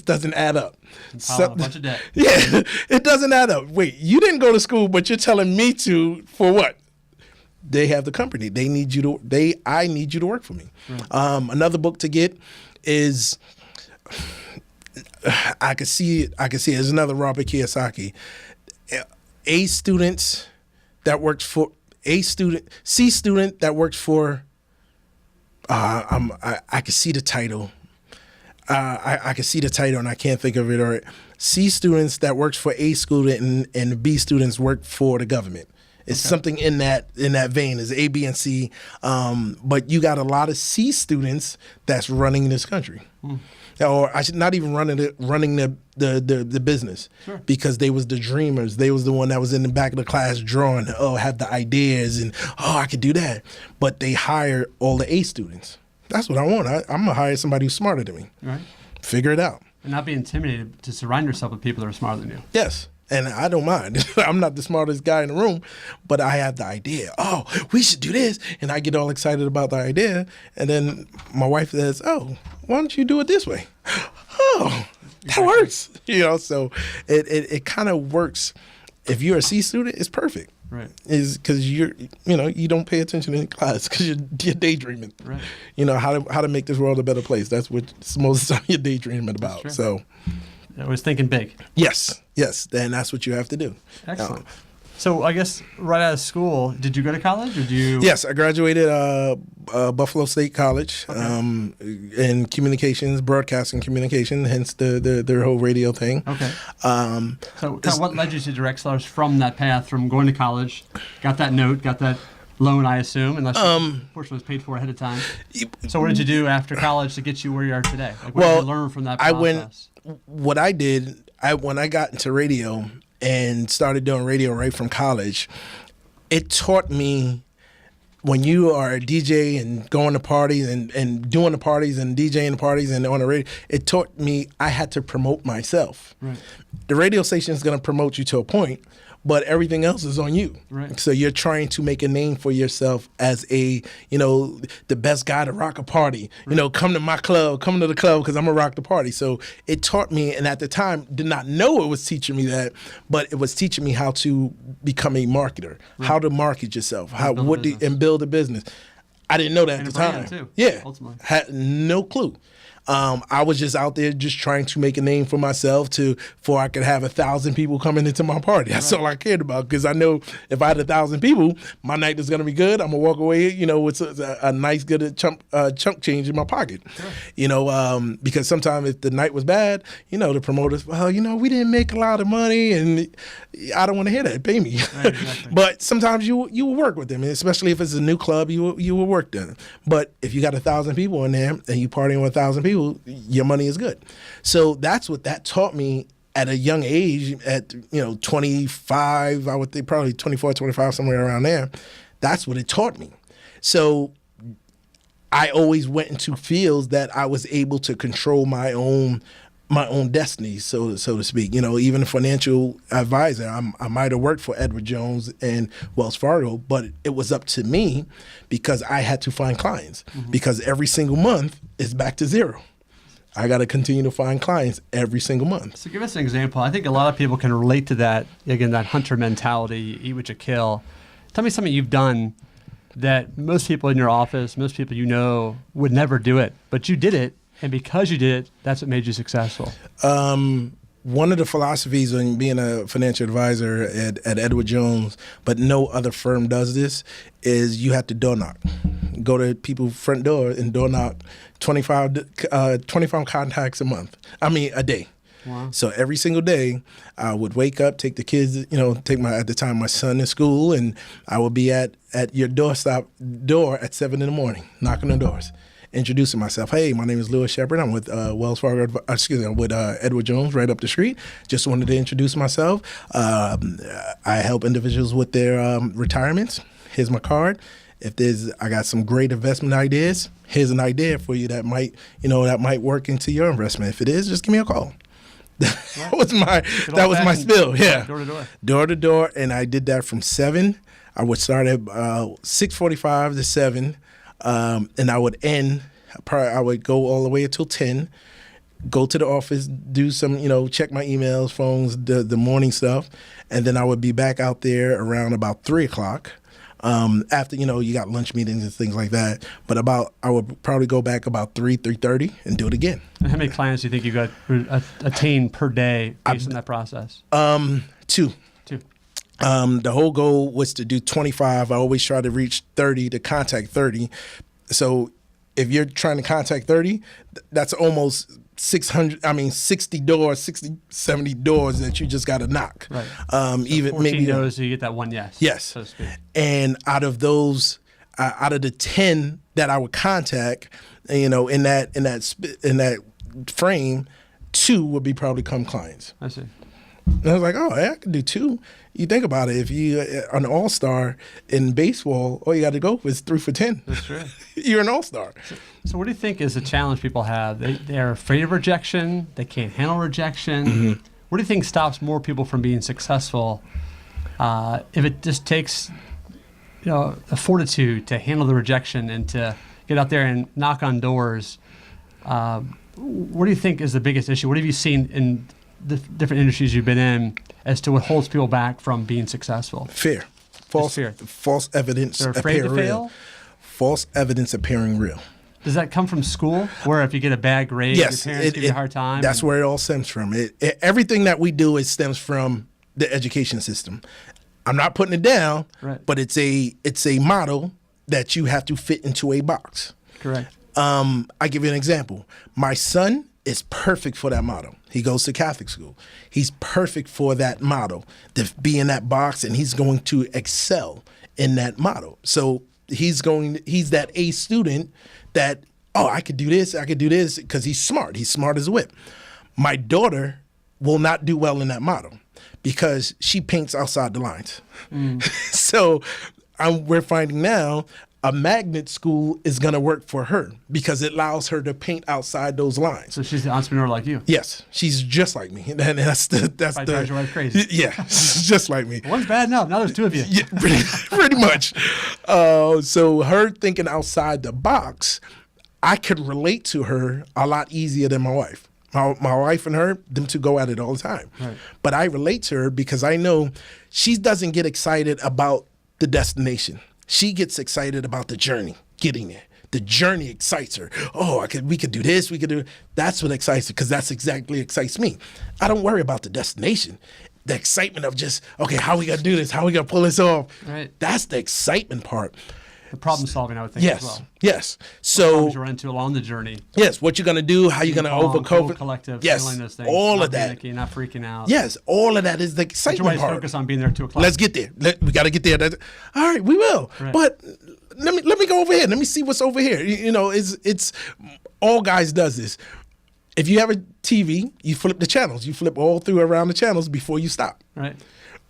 just doesn't add up. A bunch of debt. Yeah, it doesn't add up. Wait, you didn't go to school, but you're telling me to for what? They have the company. I need you to work for me. Right. Another book to get is I could see it. There's another Robert Kiyosaki. C student that works for I can see the title. I can see the title and I can't think of it. Or C students that works for A student and B students work for the government. It's something in that vein. Is A, B, and C. But you got a lot of C students that's running this country. Or I should not even running the business. Sure. Because they was the dreamers. They was the one that was in the back of the class drawing, have the ideas and I could do that. But they hire all the A students. That's what I want. I'm gonna hire somebody who's smarter than me. Right. Figure it out. And not be intimidated to surround yourself with people that are smarter than you. Yes. And I don't mind. I'm not the smartest guy in the room, but I have the idea. Oh, we should do this. And I get all excited about the idea. And then my wife says, why don't you do it this way? Oh, that works. So it kind of works. If you're a C student, it's perfect. Right. Is because you don't pay attention in class because you're daydreaming. Right. How to make this world a better place. That's what most of the time you're daydreaming about. So. I was thinking big. Yes, and that's what you have to do. Excellent. So I guess right out of school, did you go to college or did you? Yes, I graduated Buffalo State College in communications, broadcasting communication, hence their whole radio thing. Okay. So what led you to direct Cellars from that path, from going to college, got that note, got that loan, I assume, unless the portion was paid for ahead of time. So what did you do after college to get you where you are today? What did you learn from that process? What I did, when I got into radio and started doing radio right from college, it taught me when you are a DJ and going to parties and doing the parties and DJing the parties and on the radio, it taught me I had to promote myself. Right. The radio station is going to promote you to a point, but everything else is on you. Right. So you're trying to make a name for yourself as the best guy to rock a party. Right. Come to my club, come to the club because I'm going to rock the party. So it taught me, and at the time did not know it was teaching me that, but it was teaching me how to become a marketer, right. How to market yourself, and build a business. I didn't know that at the time. Too, ultimately. Had no clue. I was just out there just trying to make a name for myself for I could have 1,000 people coming into my party. That's all I cared about because I know if I had 1,000 people, my night is going to be good. I'm going to walk away, with a nice, good chunk change in my pocket. Sure. Because sometimes if the night was bad, the promoters, we didn't make a lot of money and I don't want to hear that. Pay me. Right, exactly. But sometimes you will work with them, and especially if it's a new club, you will work them. But if you got 1,000 people in there and you partying with 1,000 people, your money is good. So that's what that taught me at a young age, at 25, I would think probably 24, 25, somewhere around there. That's what it taught me. So I always went into fields that I was able to control my own destiny, so to speak. Even a financial advisor, I might have worked for Edward Jones and Wells Fargo, but it was up to me because I had to find clients. Mm-hmm. Because every single month is back to zero. I got to continue to find clients every single month. So give us an example. I think a lot of people can relate to that, again, that hunter mentality, eat what you kill. Tell me something you've done that most people in your office, most people would never do it, but you did it. And because you did it, that's what made you successful. One of the philosophies in being a financial advisor at Edward Jones, but no other firm does this, is you have to door knock. Go to people's front door and door knock 25 contacts a day. Wow. So every single day, I would wake up, take the kids, at the time my son in school, and I would be at your door at 7 a.m, knocking on doors. Introducing myself. Hey, my name is Louis Sheppard. I'm with Wells Fargo. I'm with Edward Jones right up the street. Just wanted to introduce myself. I help individuals with their retirements. Here's my card. I got some great investment ideas. Here's an idea for you that might work into your investment. If it is, just give me a call. That was my spiel. Yeah, door to door, and I did that from 7. I would start at 6:45 to 7. And I would go all the way until 10, go to the office, do some, check my emails, phones, the morning stuff, and then I would be back out there around about 3 o'clock. After, you got lunch meetings and things like that. But I would probably go back about 3:30 and do it again. And how many clients do you think you got attain per day based on that process? 2. 2. The whole goal was to do 25. I always try to reach 30 to contact 30. So if you're trying to contact 30, that's almost 60 doors, 60, 70 doors that you just got to knock. Right. So even 14 maybe no's, so you get that one yes. Yes. So to speak. And out of those, out of the 10 that I would contact, in that frame, 2 would be probably come clients. I see. And I was like, oh, yeah, I can do 2. You think about it. If you an all-star in baseball, all you got to go is 3 for 10. That's true. You're an all-star. So what do you think is the challenge people have? They're afraid of rejection. They can't handle rejection. Mm-hmm. What do you think stops more people from being successful? If it just takes, a fortitude to handle the rejection and to get out there and knock on doors. What do you think is the biggest issue? What have you seen in the different industries you've been in as to what holds people back from being successful? Fear. False evidence. They're afraid to real. fail? False evidence appearing real. Does that come from school, where if you get a bad grade, yes, your parents give you a hard time? That's where it all stems from. Everything that we do stems from the education system. I'm not putting it down, right. But it's a model that you have to fit into a box. Correct. I give you an example. My son is perfect for that model. He goes to Catholic school. He's perfect for that model, to be in that box, and he's going to excel in that model. So he's that A student that, I could do this, because he's smart. He's smart as a whip. My daughter will not do well in that model because she paints outside the lines. So we're finding now a magnet school is going to work for her because it allows her to paint outside those lines. So she's an entrepreneur like you. Yes, she's just like me, and that's drives your wife crazy. Yeah, she's just like me. One's bad enough. Now there's 2 of you. Yeah, pretty much. So her thinking outside the box, I could relate to her a lot easier than my wife. My wife and her, them two go at it all the time. Right. But I relate to her because I know she doesn't get excited about the destination. She gets excited about the journey, getting there. The journey excites her. Oh, we could do this, we could do it. That's what excites her, because that's exactly excites me. I don't worry about the destination. The excitement of just, okay, how we gonna do this? How we gonna pull this off? Right. That's the excitement part. The problem solving, I would think, as well. Yes. So problems you run into along the journey. Yes. What you're gonna do? How you're gonna overcome it? Collective. Yes. Handling those things, all of that. Panicking, not freaking out. Yes. All of that is the excitement part. Focus on being there at 2 o'clock. Let's get there. We got to get there. All right, we will. Right. But let me go over here. Let me see what's over here. It's all guys does this. If you have a TV, you flip the channels. You flip all through around the channels before you stop. Right.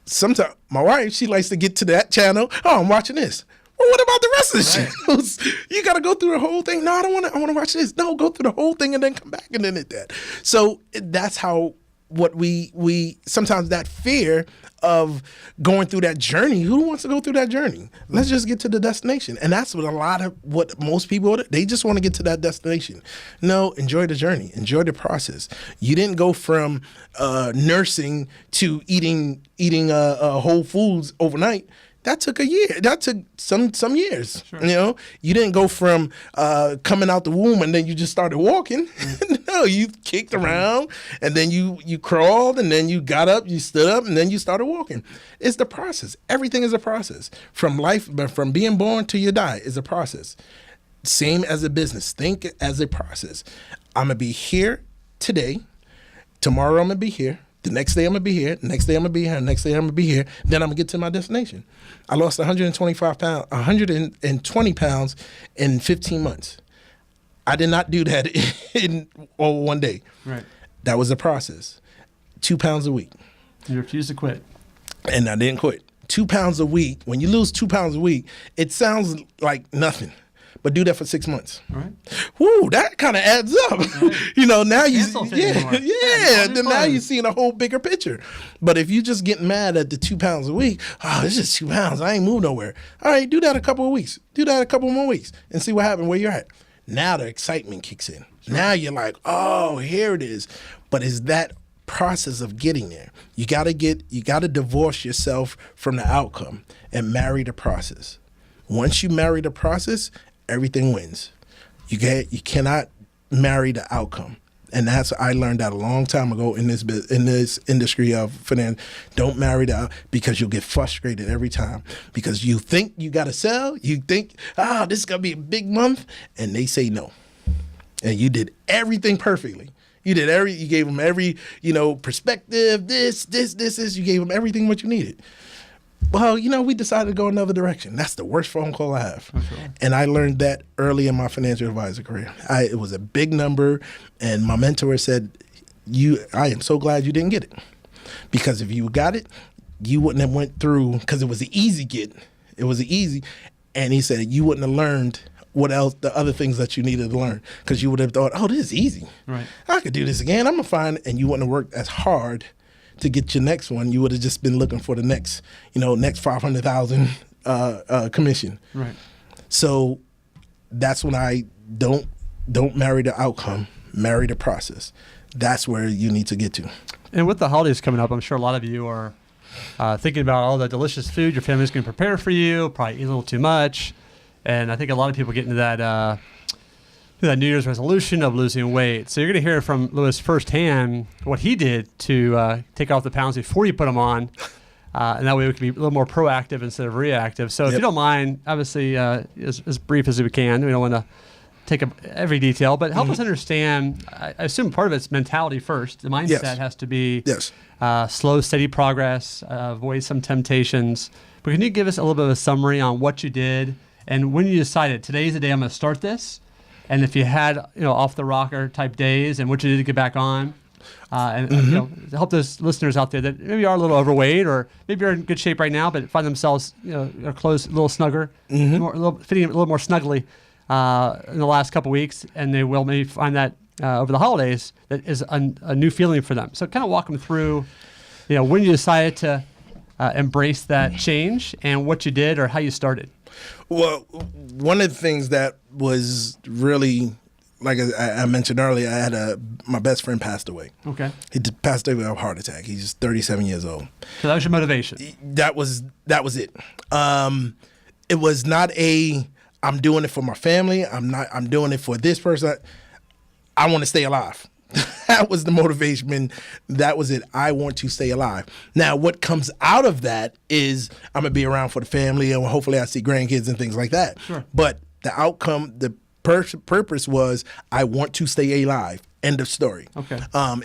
Sometimes my wife, she likes to get to that channel. Oh, I'm watching this. Well, what about the rest of the channels? You got to go through the whole thing. No, I don't want to. I want to watch this. No, go through the whole thing and then come back and then hit that. So that's how what we sometimes that fear of going through that journey. Who wants to go through that journey? Let's just get to the destination. And that's what most people, they just want to get to that destination. No, enjoy the journey. Enjoy the process. You didn't go from nursing to eating Whole Foods overnight. That took a year. That took some years. Sure. You didn't go from coming out the womb and then you just started walking. No, you kicked around and then you crawled and then you got up, you stood up, and then you started walking. It's the process. Everything is a process. From life, from being born to you die is a process. Same as a business. Think as a process. I'm gonna be here today. Tomorrow I'm gonna be here. The next day I'm gonna be here. The next day I'm gonna be here. The next day I'm gonna be here. Then I'm gonna get to my destination. I lost 120 pounds in 15 months. I did not do that in one day. Right. That was a process. 2 pounds a week. You refused to quit. And I didn't quit. 2 pounds a week. When you lose 2 pounds a week, it sounds like nothing. But do that for 6 months. All right. Woo, that kind of adds up. Right. Now then now you're seeing a whole bigger picture. But if you just get mad at the 2 pounds a week, it's just 2 pounds. I ain't moved nowhere. All right, do that a couple of weeks. Do that a couple more weeks and see what happens where you're at. Now the excitement kicks in. Now you're like, oh, here it is. But it's that process of getting there. You gotta divorce yourself from the outcome and marry the process. Once you marry the process, everything wins. You cannot marry the outcome. And I learned that a long time ago in this industry of finance. Don't marry because you'll get frustrated every time because you think you got to sell. You think, this is going to be a big month. And they say no. And you did everything perfectly. You gave them every, perspective, this, you gave them everything what you needed. Well, we decided to go another direction. That's the worst phone call I have. Okay. And I learned that early in my financial advisor career. It was a big number, and my mentor said, I am so glad you didn't get it. Because if you got it, you wouldn't have went through, because it was an easy get. It was easy. And he said, you wouldn't have learned what else, the other things that you needed to learn. Because you would have thought, this is easy. Right. I could do this again. I'm going to find it. And you wouldn't have worked as hard to get your next one. You would have just been looking for the next, next 500,000 commission. Right. So that's when I don't marry the outcome, marry the process. That's where you need to get to. And with the holidays coming up, I'm sure a lot of you are thinking about all the delicious food your family's going to prepare for you, probably eat a little too much. And I think a lot of people get into that New Year's resolution of losing weight. So you're going to hear from Louis firsthand what he did to take off the pounds before you put them on. And that way we can be a little more proactive instead of reactive. So if you don't mind, obviously, as brief as we can, we don't want to take up every detail, but help us understand. I assume part of it's mentality first. The mindset has to be slow, steady progress, avoid some temptations. But can you give us a little bit of a summary on what you did and when you decided, today's the day I'm going to start this? And if you had, off the rocker type days, and what you did to get back on, to help those listeners out there that maybe are a little overweight, or maybe are in good shape right now, but find themselves, their clothes a little snugger, fitting a little more snugly in the last couple weeks, and they will maybe find that over the holidays that is a new feeling for them. So kind of walk them through, when you decided to embrace that change and what you did or how you started. Well, one of the things that was really, like I mentioned earlier, I had my best friend passed away. Okay. He passed away of a heart attack. He's 37 years old. So that was your motivation? That was it. It was not I'm doing it for my family. I'm doing it for this person. I want to stay alive. That was the motivation. That was it. I want to stay alive. Now, what comes out of that is I'm going to be around for the family, and hopefully I see grandkids and things like that. Sure. But the outcome, the purpose was I want to stay alive. End of story. Okay.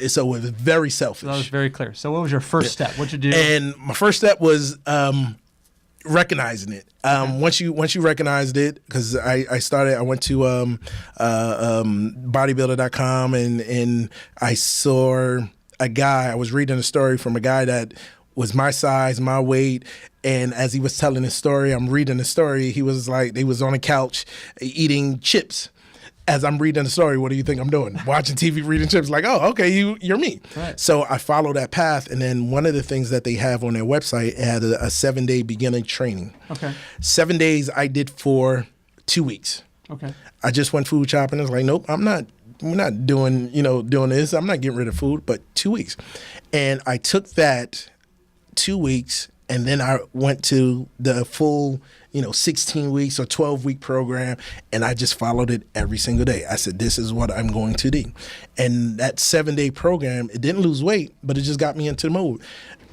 So it was very selfish. So that was very clear. So what was your first step? What'd you do? And my first step was recognizing it. Once you recognized it, because I went to bodybuilder.com and I saw a guy. I was reading a story from a guy that was my size, my weight, and as he was telling his story, I'm reading the story. He was like, they was on a couch eating chips. As I'm reading the story, what do you think I'm doing? Watching TV, reading chips, like, oh, okay, you're me. Right. So I followed that path, and then one of the things that they have on their website had a 7-day beginning training. Okay. 7 days I did for 2 weeks. Okay. I just went food shopping. I was like, nope, we're not doing this. I'm not getting rid of food, but 2 weeks. And I took that 2 weeks, and then I went to the full 16 weeks or 12-week program, and I just followed it every single day. I said, this is what I'm going to do. And that 7-day program, it didn't lose weight, but it just got me into the mode.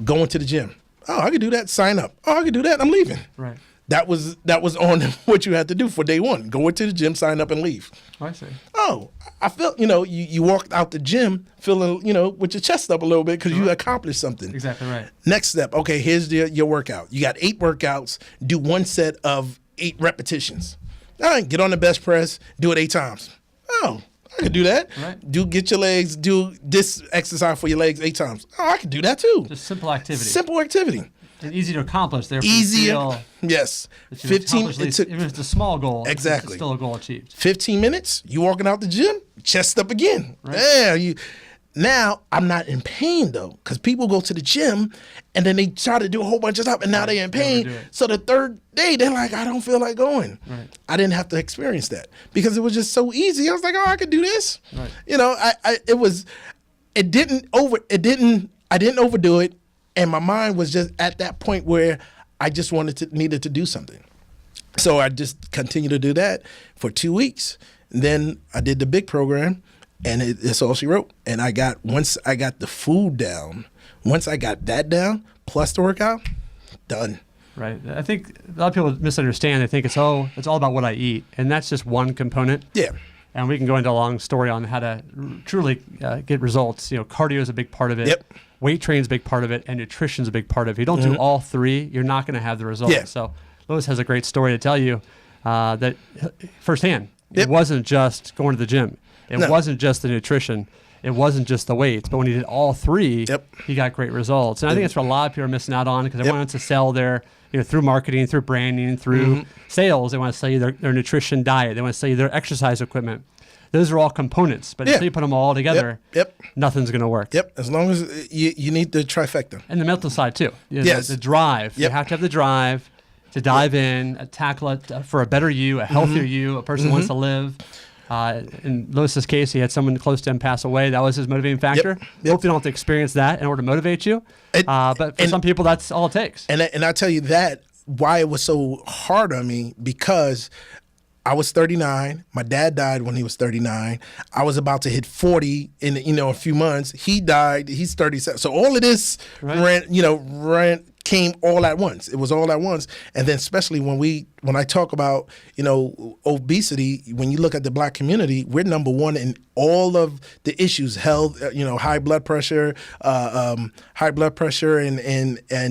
Going to the gym. Oh, I could do that. Sign up. Oh, I could do that. I'm leaving. Right. That was on what you had to do for day one. Go into the gym, sign up, and leave. Oh, I see. Oh, I felt, you walked out the gym feeling, with your chest up a little bit because you accomplished something. Exactly right. Next step, okay, here's your workout. You got 8 workouts. Do one set of 8 repetitions. All right, get on the bench press. Do it 8 times. Oh, I could do that. Right. Get your legs. Do this exercise for your legs 8 times. Oh, I could do that too. Just simple activity. Simple activity. And easy to accomplish. Therefore, easier. Yes. 15. Even if it's a small goal. Exactly. It's still a goal achieved. 15 minutes. You walking out the gym, chest up again. Right. Yeah. Now I'm not in pain though, because people go to the gym and then they try to do a whole bunch of stuff and now they're in pain. So the third day they're like, I don't feel like going. Right. I didn't have to experience that because it was just so easy. I was like, oh, I could do this. Right. You know, I didn't overdo it. And my mind was just at that point where I just needed to do something. So I just continued to do that for 2 weeks. And then I did the big program, and it's all she wrote. And once I got the food down, once I got that down, plus the workout, done. Right. I think a lot of people misunderstand. They think it's all about what I eat, and that's just one component. Yeah. And we can go into a long story on how to truly get results. You know, cardio is a big part of it. Yep. Weight training is a big part of it, and nutrition is a big part of it. If you don't do all three, you're not going to have the results. Yeah. So Louis has a great story to tell you that firsthand. Yep. It wasn't just going to the gym. It No. wasn't just the nutrition. It wasn't just the weights. But when he did all three, he got great results. And I think that's what a lot of people are missing out on because they want to sell their, through marketing, through branding, through sales. They want to sell you their nutrition diet. They want to sell you their exercise equipment. Those are all components. But until you put them all together, nothing's going to work. Yep. As long as you need the trifecta. And the mental side, too. Yes. The drive. You have to have the drive to dive in, tackle it for a better you, a healthier you, a person who wants to live. In Lewis's case, he had someone close to him pass away. That was his motivating factor. Hopefully you don't have to experience that in order to motivate you. But for some people, that's all it takes. And I tell you that, why it was so hard on me, because I was 39. My dad died when he was 39. I was about to hit 40 in a few months. He died. He's 37. So all of this rent came all at once. It was all at once. And then especially when I talk about, obesity, when you look at the Black community, we're number one in all of the issues, health, high blood pressure and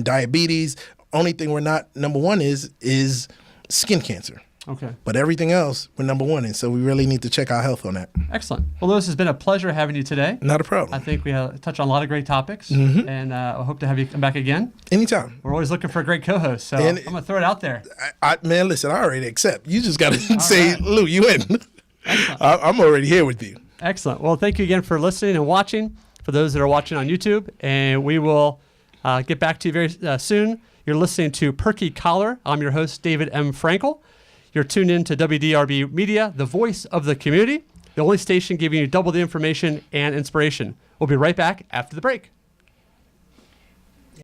diabetes. Only thing we're not number one is skin cancer. Okay. But everything else, we're number one in. So we really need to check our health on that. Excellent. Well, Louis, it's been a pleasure having you today. Not a problem. I think we touched on a lot of great topics, and I hope to have you come back again. Anytime. We're always looking for a great co-host, so I'm going to throw it out there. Man, listen, I already accept. You just got to say, right. Lou, you in. I'm already here with you. Excellent. Well, thank you again for listening and watching, for those that are watching on YouTube, and we will get back to you very soon. You're listening to Perky Collar. I'm your host, David M. Frankel. You're tuned in to WDRB Media, the voice of the community, the only station giving you double the information and inspiration. We'll be right back after the break.